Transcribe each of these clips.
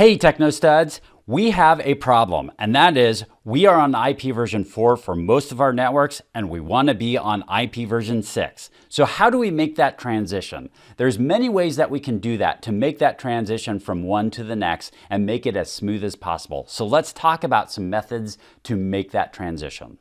Hey TechnoStuds, we have a problem, and that is we are on IP version 4 for most of our networks and we want to be on IP version 6. So how do we make that transition? There's many ways that we can do that to make that transition from one to the next and make it as smooth as possible. So let's talk about some methods to make that transition.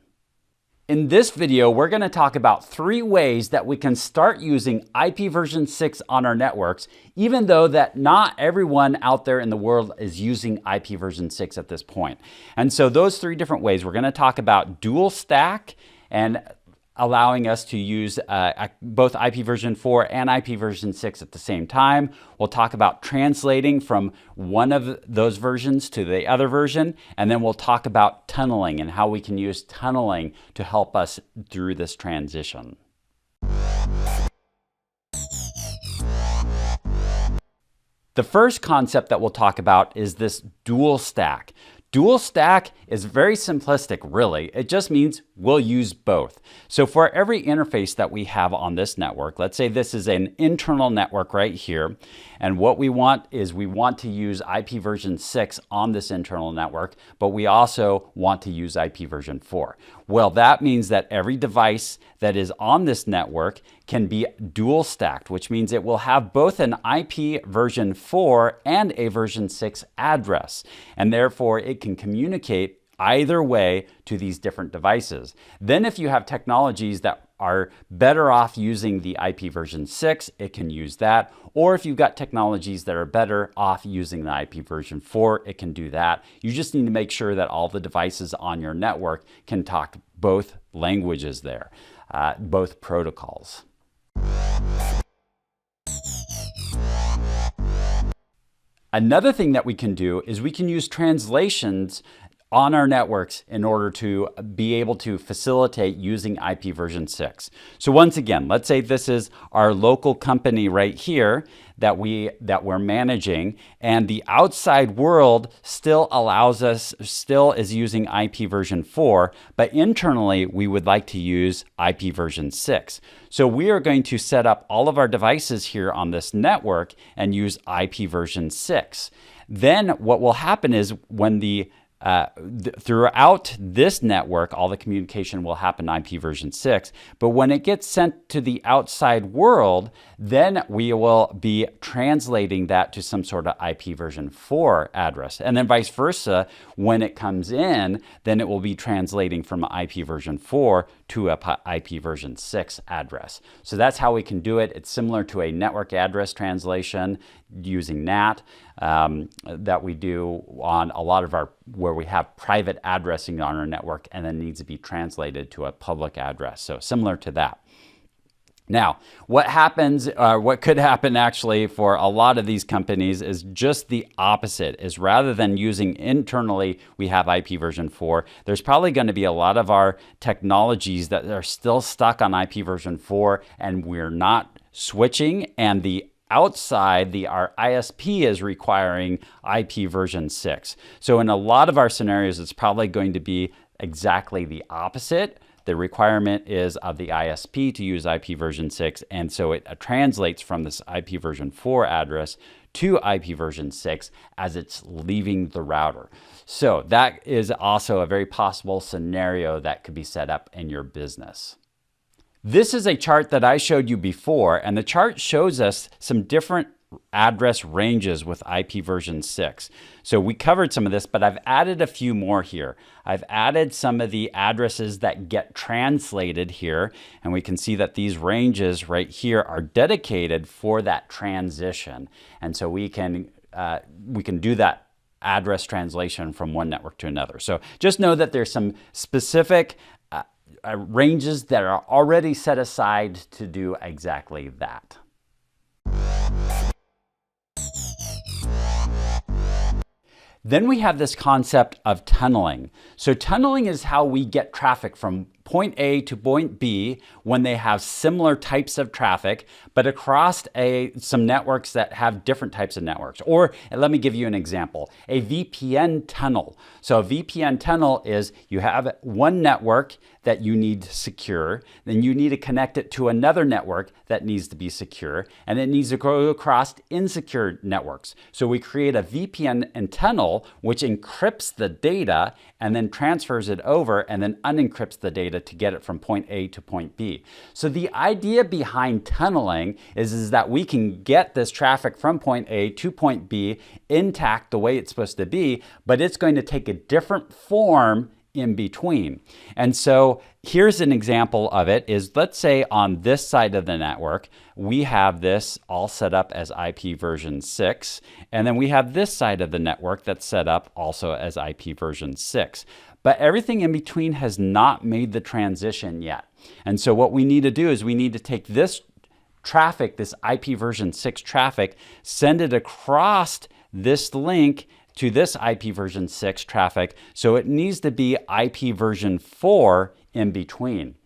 In this video, we're going to talk about 3 ways that we can start using IP version 6 on our networks, even though that not everyone out there in the world is using IP version 6 at this point. And so those 3 different ways, we're going to talk about dual stack and allowing us to use both IP version 4 and IP version 6 at the same time. We'll talk about translating from one of those versions to the other version, and then we'll talk about tunneling and how we can use tunneling to help us through this transition. The first concept that we'll talk about is this dual stack. Dual stack is very simplistic, really. It just means we'll use both. So for every interface that we have on this network, let's say this is an internal network right here, and what we want is we want to use IP version 6 on this internal network, but we also want to use IP version 4. Well, that means that every device that is on this network can be dual stacked, which means it will have both an IP version 4 and a version 6 address, and therefore it can communicate either way to these different devices. Then if you have technologies that are better off using the IP version 6, it can use that. Or if you've got technologies that are better off using the IP version 4, it can do that. You just need to make sure that all the devices on your network can talk both languages there, both protocols. Another thing that we can do is we can use translations on our networks in order to be able to facilitate using IP version 6. So once again, let's say this is our local company right here that we're managing, and the outside world still is using IP version 4, but internally we would like to use IP version 6. So we are going to set up all of our devices here on this network and use IP version 6. Then what will happen is when throughout this network, all the communication will happen IP version 6, but when it gets sent to the outside world, then we will be translating that to some sort of IP version 4 address. And then vice versa, when it comes in, then it will be translating from IP version 4 to a IP version 6 address. So that's how we can do it. It's similar to a network address translation using NAT that we do on a lot of where we have private addressing on our network and then needs to be translated to a public address. So similar to that. Now, what could happen actually for a lot of these companies is just the opposite, is rather than using internally, we have IP version 4, there's probably going to be a lot of our technologies that are still stuck on IP version 4 and we're not switching, and the outside, our ISP is requiring IP version 6. So in a lot of our scenarios, it's probably going to be exactly the opposite. The requirement is of the ISP to use IP version 6, and so it translates from this IP version 4 address to IP version 6 as it's leaving the router. So that is also a very possible scenario that could be set up in your business. This is a chart that I showed you before, and the chart shows us some different address ranges with IP version 6. So we covered some of this, but I've added a few more here. I've added some of the addresses that get translated here, and we can see that these ranges right here are dedicated for that transition. And so we can do that address translation from one network to another. So just know that there's some specific ranges that are already set aside to do exactly that. Then we have this concept of tunneling. So tunneling is how we get traffic from point A to point B when they have similar types of traffic, but across some networks that have different types of networks. Or let me give you an example, a VPN tunnel. So a VPN tunnel is you have one network that you need to secure, then you need to connect it to another network that needs to be secure, and it needs to go across insecure networks. So we create a VPN and tunnel which encrypts the data and then transfers it over and then unencrypts the data to get it from point A to point B. So the idea behind tunneling is that we can get this traffic from point A to point B intact the way it's supposed to be, but it's going to take a different form in between. And so here's an example of it is, let's say on this side of the network, we have this all set up as IP version 6, and then we have this side of the network that's set up also as IP version 6. But everything in between has not made the transition yet. And so what we need to do is we need to take this traffic, this IP version 6 traffic, send it across this link to this IP version 6 traffic, so it needs to be IP version 4 in between.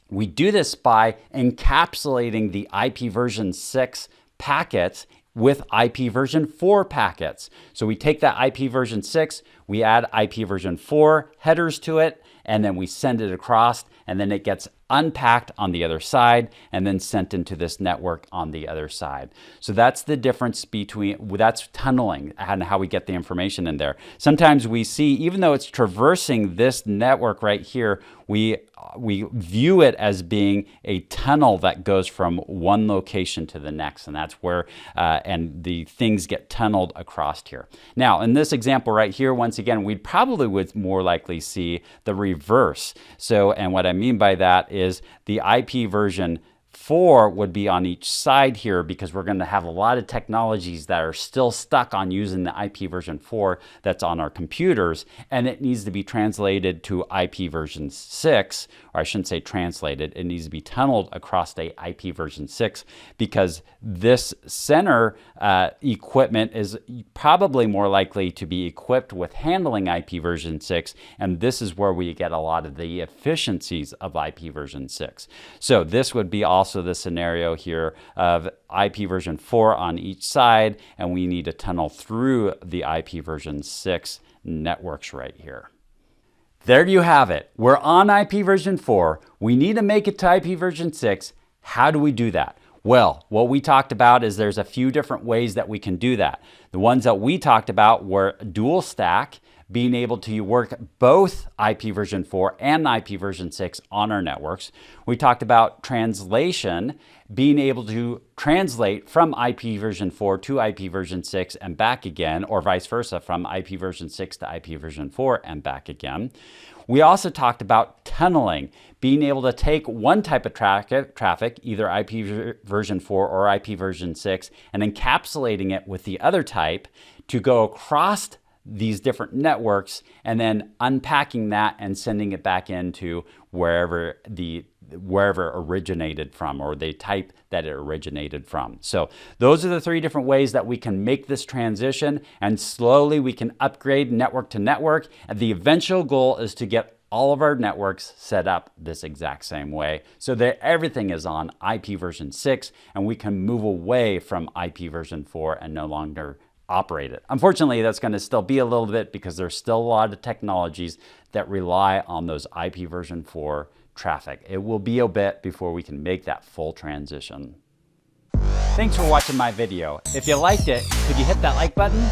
We do this by encapsulating the IP version 6 packets with IP version 4 packets. So we take that IP version 6, we add IP version 4 headers to it, and then we send it across, and then it gets unpacked on the other side and then sent into this network on the other side. So that's the difference that's tunneling and how we get the information in there. Sometimes we see, even though it's traversing this network right here, we view it as being a tunnel that goes from one location to the next, and that's where and the things get tunneled across here. Now, in this example right here, once again, we probably would more likely see the reverse. So, and what I mean by that is the IP version 4 would be on each side here, because we're going to have a lot of technologies that are still stuck on using the IP version 4 that's on our computers, and it needs to be translated to IP version 6, or I shouldn't say translated, it needs to be tunneled across the IP version 6, because this center equipment is probably more likely to be equipped with handling IP version 6, and this is where we get a lot of the efficiencies of IP version 6. So this would be also the scenario here of IP version 4 on each side, and we need to tunnel through the IP version 6 networks right here. There you have it. We're on IP version 4. We need to make it to IP version 6. How do we do that? Well, what we talked about is there's a few different ways that we can do that. The ones that we talked about were dual stack, being able to work both IP version 4 and IP version 6 on our networks. We talked about translation, being able to translate from IP version 4 to IP version 6 and back again, or vice versa, from IP version 6 to IP version 4 and back again. We also talked about tunneling, being able to take one type of traffic, either IP version 4 or IP version 6, and encapsulating it with the other type to go across these different networks, and then unpacking that and sending it back into wherever originated from, or the type that it originated from. So those are the three different ways that we can make this transition, and slowly we can upgrade network to network. And the eventual goal is to get all of our networks set up this exact same way so that everything is on IP version 6, and we can move away from IP version 4 and no longer operate it. Unfortunately, that's going to still be a little bit, because there's still a lot of technologies that rely on those IP version 4 traffic. It will be a bit before we can make that full transition. Thanks for watching my video. If you liked it, could you hit that like button?